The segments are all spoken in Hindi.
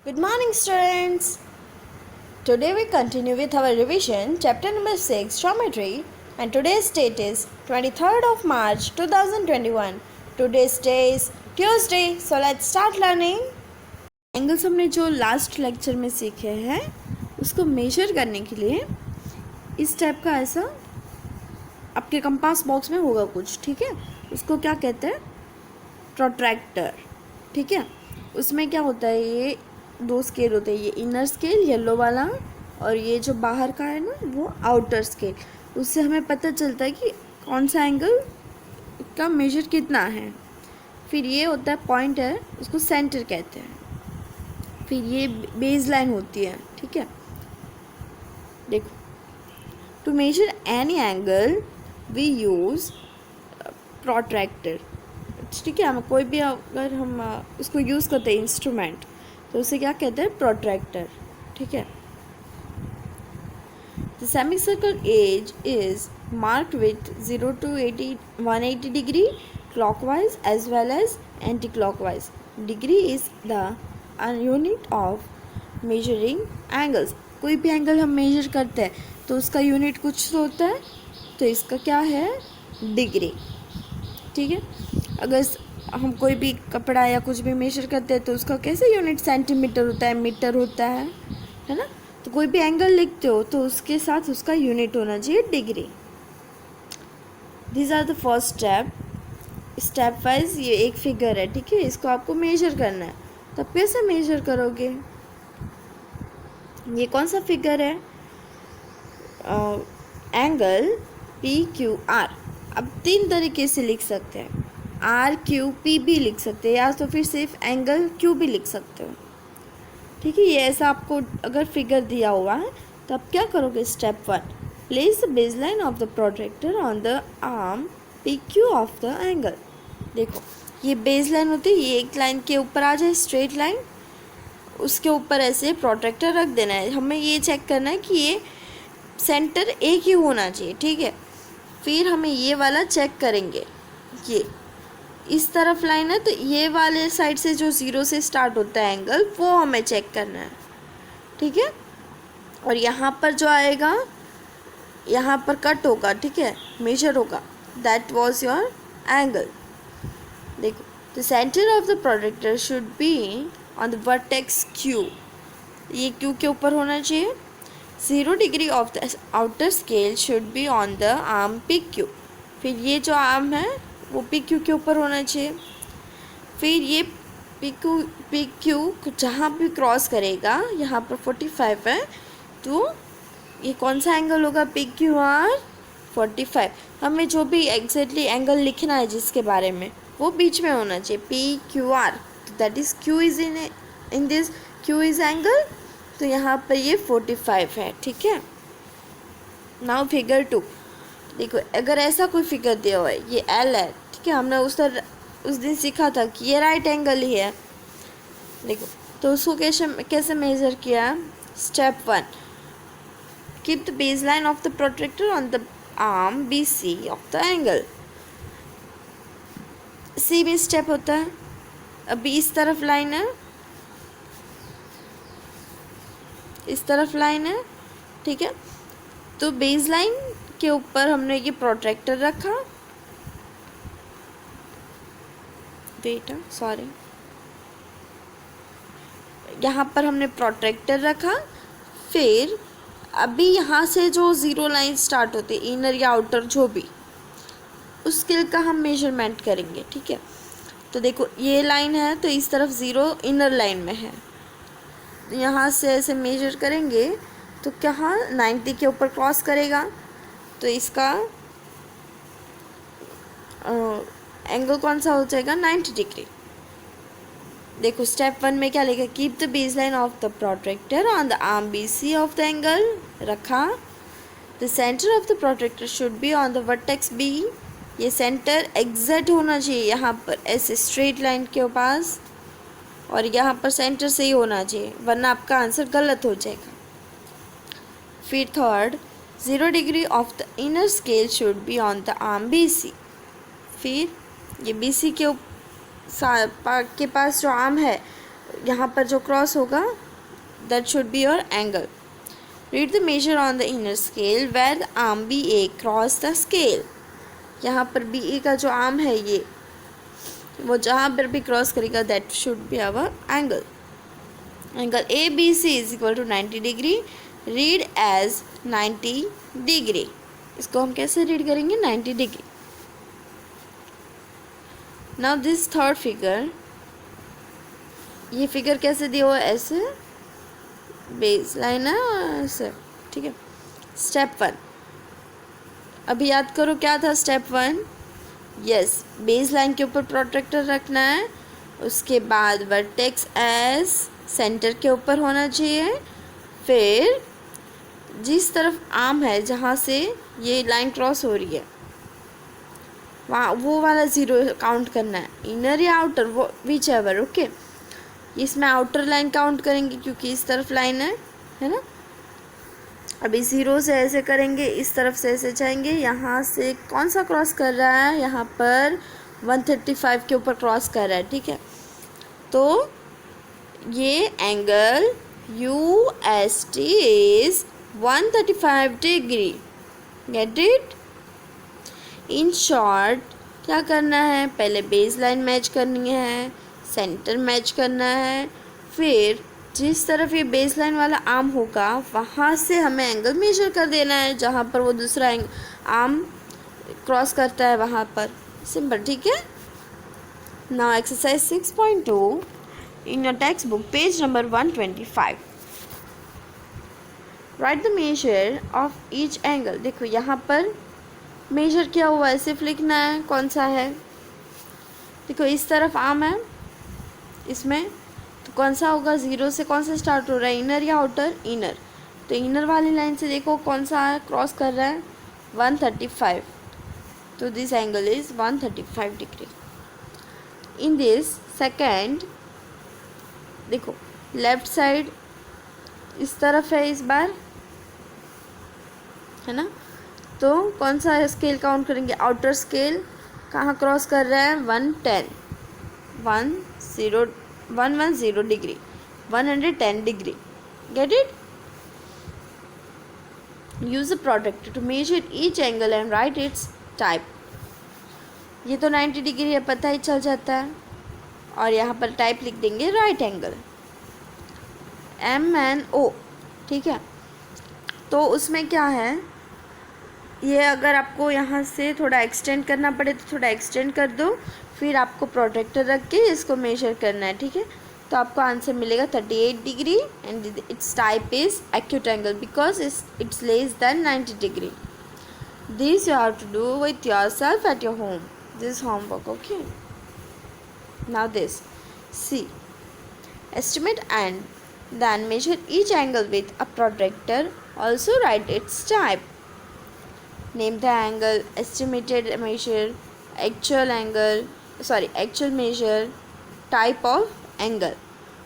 Good morning, students. Today we continue with our revision, chapter number 6, Geometry, and today's date is 23rd of March 2021. Today's day is Tuesday, so let's start learning. Angles हमने जो लास्ट लेक्चर में सीखे हैं उसको मेजर करने के लिए इस टाइप का ऐसा आपके कंपास बॉक्स में होगा कुछ, ठीक है। उसको क्या कहते हैं? प्रोट्रैक्टर, ठीक है। उसमें क्या होता है, ये दो स्केल होते हैं, ये इनर स्केल येलो वाला और ये जो बाहर का है ना वो आउटर स्केल। उससे हमें पता चलता है कि कौन सा एंगल का मेजर कितना है। फिर ये होता है पॉइंट है, उसको सेंटर कहते हैं। फिर ये बेस लाइन होती है, ठीक है। देखो, to measure any angle we use protractor, ठीक है। हम कोई भी अगर हम उसको यूज़ करते हैं इंस्ट्रूमेंट तो उसे क्या कहते हैं? प्रोट्रैक्टर, ठीक है। The semi circle edge is marked with 0 to 180 degree clockwise as well as anti-clockwise. Degree is the unit of measuring angles. कोई भी एंगल हम मेजर करते हैं तो उसका यूनिट कुछ तो होता है, तो इसका क्या है? डिग्री, ठीक है। अगर हम कोई भी कपड़ा या कुछ भी मेजर करते हैं तो उसका कैसे यूनिट सेंटीमीटर होता है, मीटर होता है ना। तो कोई भी एंगल लिखते हो तो उसके साथ उसका यूनिट होना चाहिए degree. This are the first step. Step wise ये एक फिगर है, ठीक है। इसको आपको मेजर करना है, तो आप कैसे मेजर करोगे? ये कौन सा फिगर है? Angle P Q R. अब तीन तरीके से लिख सकते हैं, आर क्यू पी भी लिख सकते हैं या तो फिर सिर्फ एंगल क्यू भी लिख सकते हो, ठीक है। ये ऐसा आपको अगर फिगर दिया हुआ है तो आप क्या करोगे? Step 1, place the base line of the protractor on the arm P Q of the angle. देखो, ये बेस लाइन होती है, ये एक लाइन के ऊपर आ जाए स्ट्रेट लाइन, उसके ऊपर ऐसे प्रोट्रैक्टर रख देना है। हमें ये चेक करना है कि ये सेंटर एक ही होना चाहिए, ठीक है। फिर हमें ये वाला चेक करेंगे, ये इस तरफ लाइन है तो ये वाले साइड से जो 0 से स्टार्ट होता है एंगल वो हमें चेक करना है, ठीक है। और यहाँ पर जो आएगा, यहाँ पर कट होगा, ठीक है, मेजर होगा, दैट वाज योर एंगल। देखो, the centre of the protractor should be on the vertex Q. ये क्यू के ऊपर होना चाहिए। 0 degree of the outer scale should be on the arm P Q. फिर ये जो आर्म है वो पी क्यू के ऊपर होना चाहिए। फिर ये पी क्यू जहाँ भी क्रॉस करेगा, यहाँ पर 45 है, तो ये कौन सा एंगल होगा? P Q R 45। हमें जो भी एग्जैक्टली एंगल लिखना है जिसके बारे में, वो बीच में होना चाहिए, P Q R. That is Q is in this, Q is angle, तो यहाँ पर ये 45 है, ठीक है। Now figure 2। देखो, अगर ऐसा कोई फिगर दिया हुआ है, ये एल है, ठीक है। हमने उस दिन सीखा था कि ये राइट एंगल ही है। देखो, तो उसको कैसे मेजर किया? Step 1, keep the base line of the protractor on the arm B C of the angle. सी भी स्टेप होता है। अभी इस तरफ लाइन है, इस तरफ लाइन है, ठीक है। तो बेस लाइन के ऊपर हमने ये प्रोट्रैक्टर रखा, सॉरी, यहाँ पर हमने प्रोट्रैक्टर रखा। फिर अभी यहाँ से जो 0 लाइन स्टार्ट होती है, इनर या आउटर जो भी, उस स्केल का हम मेजरमेंट करेंगे, ठीक है। तो देखो, ये लाइन है तो इस तरफ 0 इनर लाइन में है, यहाँ से ऐसे मेजर करेंगे तो कहाँ 90 के ऊपर क्रॉस करेगा, तो इसका एंगल कौन सा हो जाएगा? 90 डिग्री। देखो, स्टेप 1 में क्या लिखा? Keep the base line of the protractor on the arm B C of the angle, रखा। The centre of the protractor should be on the vertex B. ये सेंटर एग्जैक्ट होना चाहिए यहाँ पर ऐसे स्ट्रेट लाइन के पास, और यहाँ पर सेंटर से ही होना चाहिए, वरना आपका आंसर गलत हो जाएगा। फिर third, 0 degree of the inner scale should be on the arm B C. फिर ये बी सी के पास जो आर्म है यहाँ पर जो क्रॉस होगा that should be your angle. Read the measure on the inner scale where the arm B A cross the scale. यहाँ पर बी ए का जो आर्म है ये, वो जहाँ पर भी क्रॉस करेगा that should be our angle. Angle A B C is equal to 90 degree. Read as 90 degree. इसको हम कैसे रीड करेंगे? 90 degree. Now this third figure, ये फिगर कैसे दिया हुआ? ऐसे बेस लाइन है ऐसे, ठीक है. स्टेप 1, अभी याद करो क्या था स्टेप 1? यस, बेस लाइन के ऊपर प्रोट्रैक्टर रखना है. उसके बाद वर्टेक्स एज सेंटर के ऊपर होना चाहिए. फिर जिस तरफ आर्म है जहाँ से ये लाइन क्रॉस हो रही है वहाँ वो वाला 0 काउंट करना है. इनर या आउटर, वो विच एवर. ओके, इसमें आउटर लाइन काउंट करेंगे क्योंकि इस तरफ लाइन है ना. अभी 0 से ऐसे करेंगे, इस तरफ से ऐसे जाएंगे. यहाँ से कौन सा क्रॉस कर रहा है? यहाँ पर 135 के ऊपर क्रॉस कर रहा है, ठीक है. तो ये angle UST is 135 degree. Get it? In short क्या करना है? पहले बेस लाइन मैच करनी है, सेंटर मैच करना है. फिर जिस तरफ ये बेस लाइन वाला आर्म होगा वहाँ से हमें एंगल मेजर कर देना है जहाँ पर वो दूसरा आर्म क्रॉस करता है वहाँ पर. सिंपल, ठीक है. Now exercise 6.2 in your text book page number 125. Right the measure of each angle. देखो यहाँ पर मेजर क्या हुआ है, सिर्फ लिखना है कौन सा है. देखो इस तरफ आर्म है, इसमें तो कौन सा होगा? 0 से कौन सा स्टार्ट हो रहा है? इनर या आउटर? इनर. तो इनर वाली लाइन से देखो कौन सा है क्रॉस कर रहा है? 135. तो this angle is 135 degree. In this second देखो लेफ्ट साइड इस तरफ है इस बार, है ना. तो कौन सा स्केल काउंट करेंगे? Outer scale. कहाँ क्रॉस कर रहा है? 110 degree, 110 degree. Get it? Use a product to measure each angle and write its type. ये तो 90 डिग्री है, पता ही चल जाता है. और यहाँ पर टाइप लिख देंगे राइट एंगल, MNO, ठीक है. तो उसमें क्या है, ये अगर आपको यहाँ से थोड़ा एक्सटेंड करना पड़े तो थोड़ा एक्सटेंड कर दो. फिर आपको प्रोटेक्टर रख के इसको मेजर करना है, ठीक है. तो आपको आंसर मिलेगा 38 degree and its type is acute angle because it's less than 90 degree. This you have to do with yourself at your home. This homework. Okay, now this see estimate and then measure each angle with a protractor. Also write its type. Name the angle, estimated measure, actual measure, type of angle.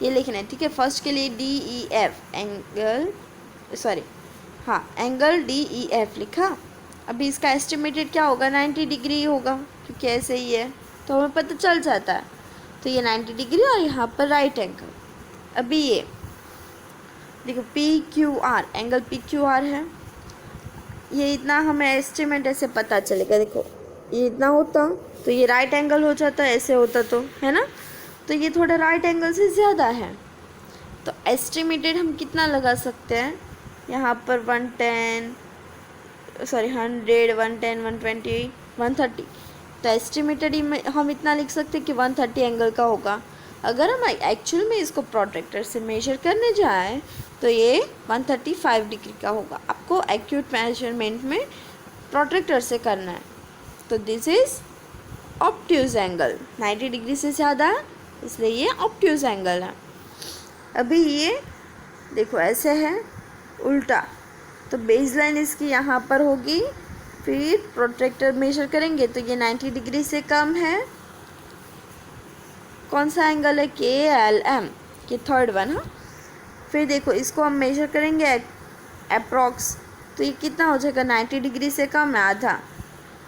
ये लिखना है, ठीक है. फर्स्ट के लिए DEF एंगल, एंगल DEF लिखा. अभी इसका एस्टिमेटेड क्या होगा? 90 डिग्री होगा क्योंकि ऐसे ही है तो हमें पता चल जाता है. तो ये 90 डिग्री और यहाँ पर राइट एंगल. अभी ये देखो PQR, एंगल PQR है. ये इतना हमें एस्टिमेट ऐसे पता चलेगा. देखो ये इतना होता तो ये राइट एंगल हो जाता, ऐसे होता तो, है ना. तो ये थोड़ा राइट एंगल से ज़्यादा है. तो एस्टिमेटेड हम कितना लगा सकते हैं? यहाँ पर 100, 110, 120, 130. तो एस्टिमेटेड हम इतना लिख सकते हैं कि 130 एंगल का होगा. अगर हम एक्चुअल में इसको प्रोट्रैक्टर से मेजर करने जाए तो ये 135 डिग्री का होगा. आपको एक्यूट मेजरमेंट में प्रोट्रैक्टर से करना है. तो this is obtuse angle. 90 degree से ज़्यादा है इसलिए ये ऑब्ट्यूज एंगल है. अभी ये देखो ऐसे है उल्टा, तो बेस लाइन इसकी यहाँ पर होगी. फिर प्रोट्रैक्टर मेजर करेंगे तो ये 90 डिग्री से कम है. कौन सा एंगल है? KLM, ये थर्ड वन. हाँ, फिर देखो इसको हम मेजर करेंगे अप्रॉक्स, तो ये कितना हो जाएगा? 90 डिग्री से कम है, आधा.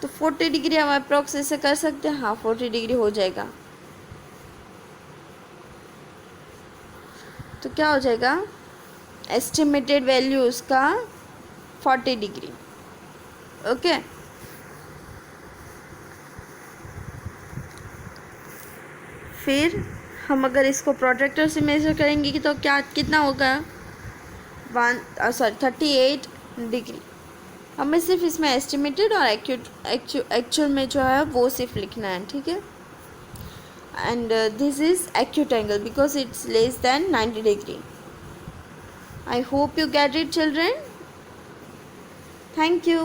तो 40 डिग्री हम अप्रॉक्स ऐसे कर सकते हैं. हाँ, 40 डिग्री हो जाएगा. तो क्या हो जाएगा, एस्टिमेटेड वैल्यू उसका 40 डिग्री। ओके, फिर हम अगर इसको प्रोट्रैक्टर से मेजर करेंगे कि तो क्या कितना होगा, 38 डिग्री। हमें सिर्फ इसमें एस्टिमेटेड और एक्चुअल में जो है वो सिर्फ लिखना है, ठीक है। And this is acute angle because it's less than 90 degree. I hope you get it, children. Thank you.